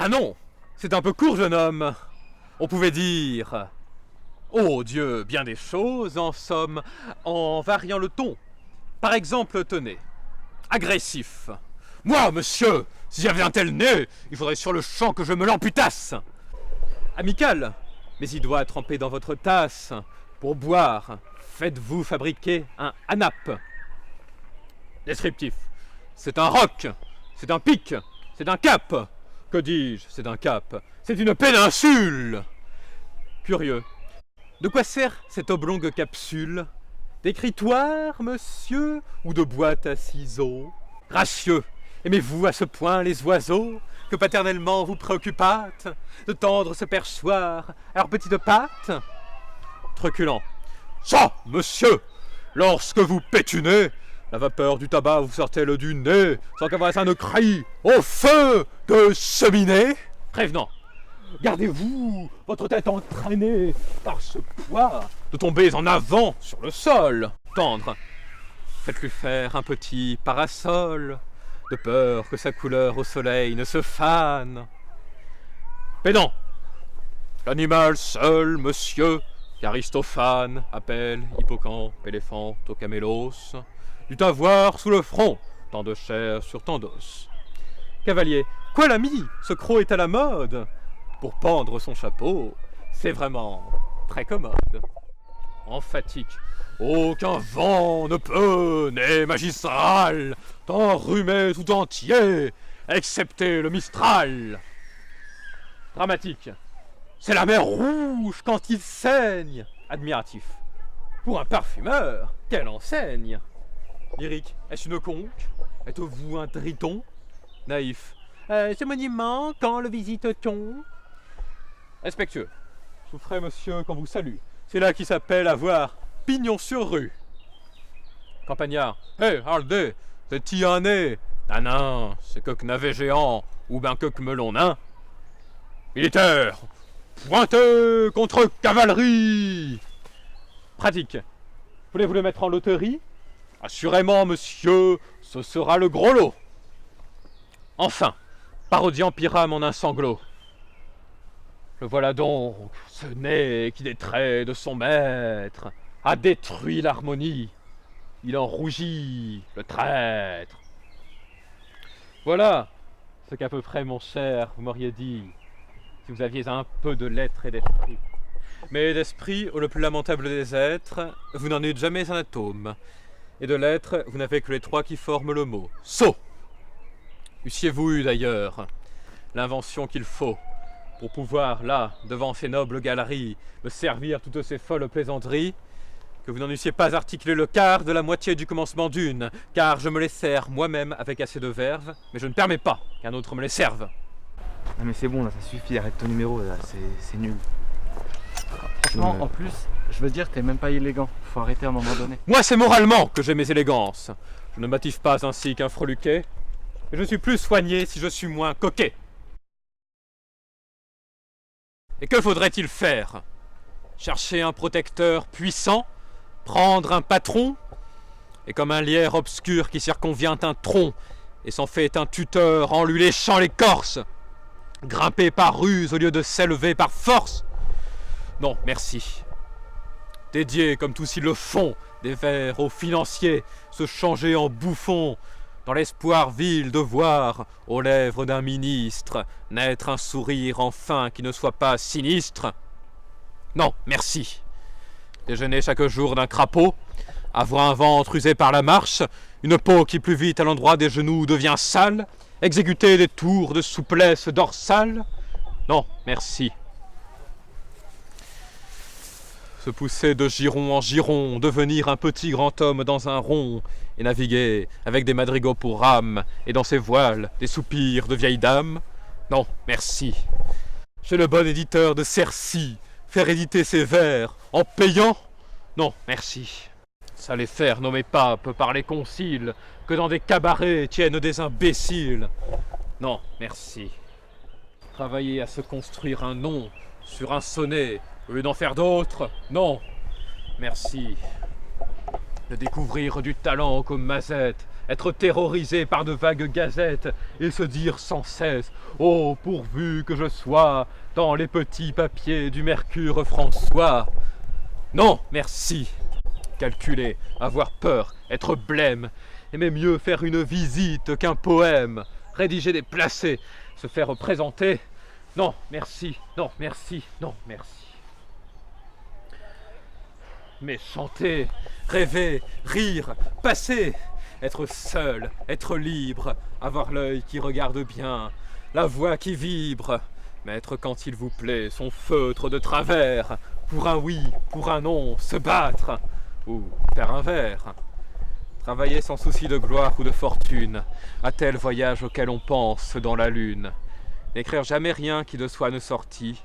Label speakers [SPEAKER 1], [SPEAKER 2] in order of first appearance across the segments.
[SPEAKER 1] Ah non, c'est un peu court, jeune homme. On pouvait dire... Oh Dieu, bien des choses, en somme, en variant le ton. Par exemple, tenez, agressif. Moi, monsieur, si j'avais un tel nez, il faudrait sur le champ que je me l'amputasse. Amical, mais il doit tremper dans votre tasse. Pour boire, faites-vous fabriquer un anap. Descriptif, c'est un roc, c'est un pic, c'est un cap. Que dis-je, c'est un cap, c'est une péninsule. Curieux, de quoi sert cette oblongue capsule? D'écritoire, monsieur, ou de boîte à ciseaux? Gracieux, aimez-vous à ce point les oiseaux, que paternellement vous préoccupâtes de tendre ce perchoir à leurs petites pattes? Truculent, ça, monsieur, lorsque vous pétunez, la vapeur du tabac vous sort-elle du nez, sans qu'avoir un cri au feu de cheminée? Prévenant, gardez-vous votre tête entraînée par ce poids de tomber en avant sur le sol. Tendre, faites-lui faire un petit parasol, de peur que sa couleur au soleil ne se fane. Pédant, l'animal seul, monsieur, qu'Aristophane appelle hippocampe, éléphant, au camélos, dut avoir sous le front tant de chair sur tant d'os. Cavalier, quoi l'ami, ce croc est à la mode. Pour pendre son chapeau, c'est vraiment très commode. Emphatique, aucun vent ne peut, né magistral, t'enrhumer tout entier, excepté le Mistral. Dramatique, c'est la mer rouge quand il saigne. Admiratif, pour un parfumeur, quelle enseigne. Lyrique, est-ce une conque? Êtes-vous un triton? Naïf, ce monument, quand le visite-t-on? Respectueux, je vous ferai monsieur quand vous salue. C'est là qui s'appelle avoir pignon sur rue. Campagnard, hé, Haldé, c'est qui un nez? Nanin, c'est coq navet géant, ou ben coq melon nain. Militaire, pointez contre cavalerie. Pratique, voulez-vous le mettre en loterie? Assurément, monsieur, ce sera le gros lot. Enfin, parodiant Pyrame en un sanglot. Le voilà donc, ce nez qui des traits de son maître a détruit l'harmonie. Il en rougit, le traître. Voilà ce qu'à peu près, mon cher, vous m'auriez dit, si vous aviez un peu de lettres et d'esprit. Mais d'esprit, ô le plus lamentable des êtres, vous n'en êtes jamais un atome. Et de lettres, vous n'avez que les trois qui forment le mot. Sot! Eussiez-vous eu d'ailleurs l'invention qu'il faut pour pouvoir, là, devant ces nobles galeries, me servir toutes ces folles plaisanteries, que vous n'en eussiez pas articulé le quart de la moitié du commencement d'une, car je me les sers moi-même avec assez de verve, mais je ne permets pas qu'un autre me les serve.
[SPEAKER 2] Non mais c'est bon là, ça suffit, arrête ton numéro là, c'est nul.
[SPEAKER 3] Franchement, en plus, je veux dire, t'es même pas élégant, faut arrêter à un moment donné.
[SPEAKER 1] Moi, c'est moralement que j'ai mes élégances. Je ne m'attive pas ainsi qu'un freluquet, et je suis plus soigné si je suis moins coquet. Et que faudrait-il faire? Chercher un protecteur puissant? Prendre un patron? Et comme un lierre obscur qui circonvient un tronc et s'en fait un tuteur en lui léchant l'écorce, grimper par ruse au lieu de s'élever par force? Non, merci. Dédier, comme tous ils le font, des vers aux financiers, se changer en bouffons, dans l'espoir vil de voir, aux lèvres d'un ministre, naître un sourire enfin qui ne soit pas sinistre. Non, merci. Déjeuner chaque jour d'un crapaud, avoir un ventre usé par la marche, une peau qui plus vite à l'endroit des genoux devient sale, exécuter des tours de souplesse dorsale. Non, merci. Se pousser de giron en giron, devenir un petit grand homme dans un rond, et naviguer avec des madrigaux pour rame, et dans ses voiles, des soupirs de vieille dame. Non, merci. Chez le bon éditeur de Cercy, faire éditer ses vers en payant? Non, merci. Ça les faire nommer papes par les conciles, que dans des cabarets tiennent des imbéciles. Non, merci. Travailler à se construire un nom sur un sonnet, au lieu d'en faire d'autres? Non, merci. De découvrir du talent comme Mazette, être terrorisé par de vagues gazettes et se dire sans cesse « Oh, pourvu que je sois dans les petits papiers du Mercure François !» Non, merci. Calculer, avoir peur, être blême, aimer mieux faire une visite qu'un poème, rédiger des placés, se faire présenter. Non, merci, non, merci, non, merci. Mais chanter, rêver, rire, passer, être seul, être libre, avoir l'œil qui regarde bien, la voix qui vibre, mettre quand il vous plaît son feutre de travers, pour un oui, pour un non, se battre, ou faire un vers. Travailler sans souci de gloire ou de fortune, à tel voyage auquel on pense dans la lune. N'écrire jamais rien qui de soi ne sortit,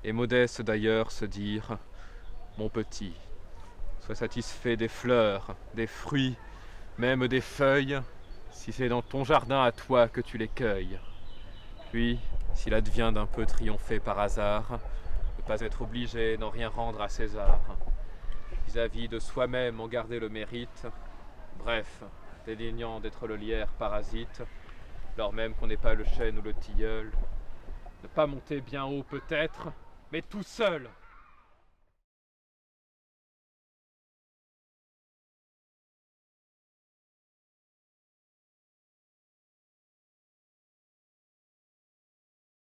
[SPEAKER 1] et modeste d'ailleurs se dire « Mon petit ». Sois satisfait des fleurs, des fruits, même des feuilles, si c'est dans ton jardin à toi que tu les cueilles. Puis, s'il advient d'un peu triompher par hasard, ne pas être obligé d'en rien rendre à César. Vis-à-vis de soi-même en garder le mérite, bref, dédaignant d'être le lierre parasite, lors même qu'on n'est pas le chêne ou le tilleul. Ne pas monter bien haut peut-être, mais tout seul.